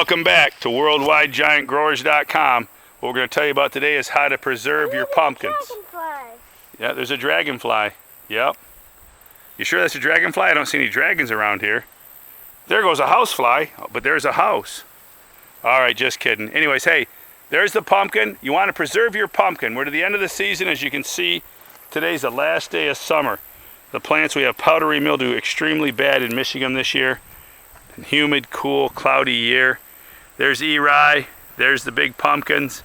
Welcome back to worldwidegiantgrowers.com. What we're going to tell you about today is how to preserve your pumpkins. Yeah, there's a dragonfly. Yep. You sure that's a dragonfly? I don't see any dragons around here. There goes a housefly, but there's a house. All right, just kidding. Anyways, hey, there's the pumpkin. You want to preserve your pumpkin. We're to the end of the season. As you can see, today's the last day of summer. The plants, we have powdery mildew extremely bad in Michigan this year. Humid, cool, cloudy year. There's Eri. There's the big pumpkins.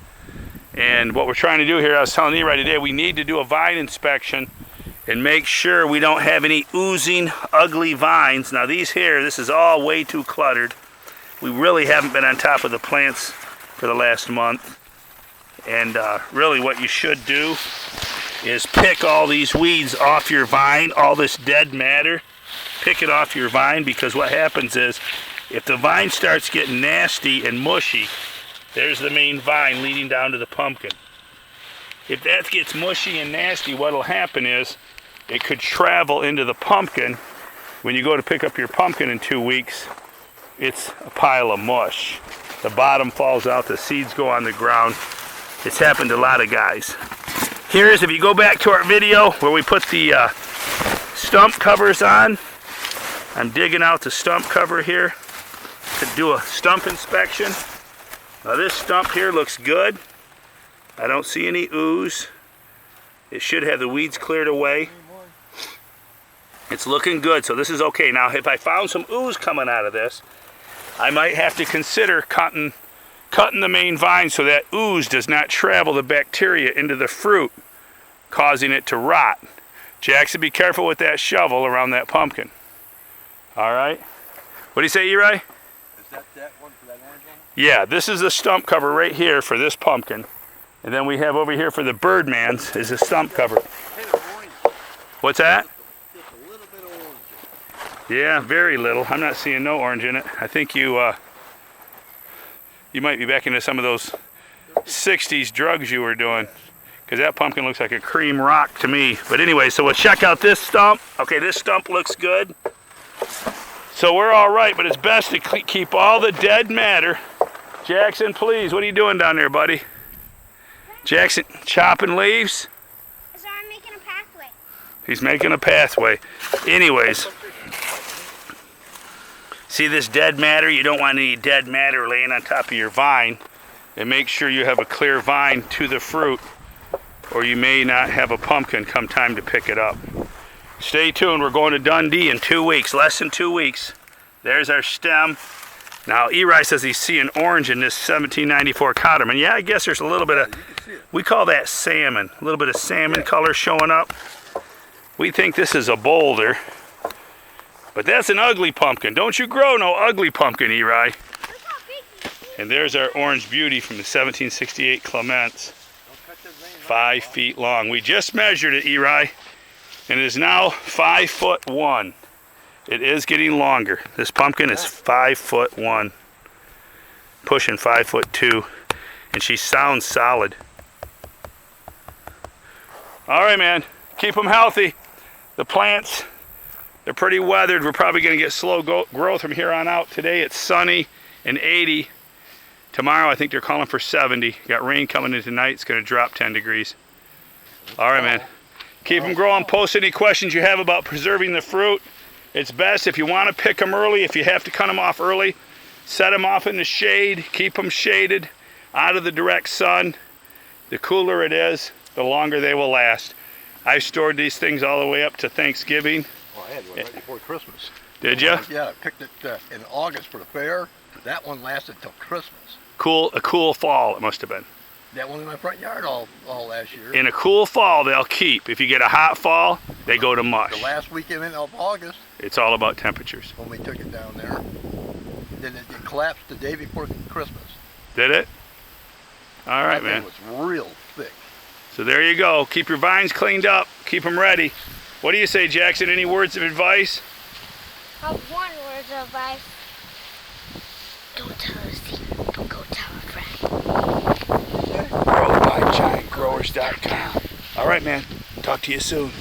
And what we're trying to do here, I was telling Eri today, we need to do a vine inspection and make sure we don't have any oozing, ugly vines. Now these here, this is all way too cluttered. We really haven't been on top of the plants for the last month. And really what you should do is pick all these weeds off your vine, all this dead matter. Pick it off your vine, because what happens is if the vine starts getting nasty and mushy, there's the main vine leading down to the pumpkin. If that gets mushy and nasty, what'll happen is it could travel into the pumpkin. When you go to pick up your pumpkin in 2 weeks, it's a pile of mush. The bottom falls out, the seeds go on the ground. It's happened to a lot of guys. Here's, if you go back to our video where we put the stump covers on, I'm digging out the stump cover here to do a stump inspection. Now this stump here looks good. I don't see any ooze. It should have the weeds cleared away. It's looking good, so this is okay. Now if I found some ooze coming out of this, I might have to consider cutting the main vine so that ooze does not travel the bacteria into the fruit, causing it to rot. Jackson, be careful with that shovel around that pumpkin. All right. What do you say, Eri? Is that one for that orange one? Yeah, this is the stump cover right here for this pumpkin. And then we have over here for the Birdman's is a stump cover. What's that? Just a little bit of orange. Yeah, very little. I'm not seeing no orange in it. I think you might be back into some of those 60s drugs you were doing, because that pumpkin looks like a cream rock to me. But anyway, so we'll check out this stump. Okay, this stump looks good. So we're all right, but it's best to keep all the dead matter. Jackson, please, what are you doing down there, buddy? Jackson, chopping leaves? So I'm making a pathway. He's making a pathway. Anyways, see this dead matter? You don't want any dead matter laying on top of your vine. And make sure you have a clear vine to the fruit, or you may not have a pumpkin come time to pick it up. Stay tuned. We're going to Dundee in 2 weeks, less than 2 weeks. There's our stem. Now, Eri says he's seeing orange in this 1794 cardamom. Yeah, I guess there's a little bit of, we call that salmon, a little bit of salmon color showing up. We think this is a boulder, but that's an ugly pumpkin. Don't you grow no ugly pumpkin, Eri. And there's our orange beauty from the 1768 Clements, 5 feet long. We just measured it, Eri. And it is now 5'1". It is getting longer. This pumpkin is 5'1", pushing 5'2", and she sounds solid. All right, man, keep them healthy. The plants, they're pretty weathered. We're probably going to get slow growth from here on out. Today it's sunny and 80. Tomorrow I think they're calling for 70. Got rain coming in tonight. It's going to drop 10 degrees. All right, man. Keep them growing. Post any questions you have about preserving the fruit. It's best if you want to pick them early, if you have to cut them off early, set them off in the shade, keep them shaded, out of the direct sun. The cooler it is, the longer they will last. I stored these things all the way up to Thanksgiving. Well, I had one right before Christmas. Did you? Yeah, I picked it in August for the fair. That one lasted till Christmas. A cool fall it must have been. That one in my front yard all last year. In a cool fall, they'll keep. If you get a hot fall, they go to mush. The last weekend of August. It's all about temperatures. When we took it down there. Then it collapsed the day before Christmas. Did it? All right, man. It was real thick. So there you go. Keep your vines cleaned up. Keep them ready. What do you say, Jackson? Any words of advice? One word of advice. Don't tell a secret. Don't go tell a friend. worldwidegiantgrowers.com. All right, man. Talk to you soon.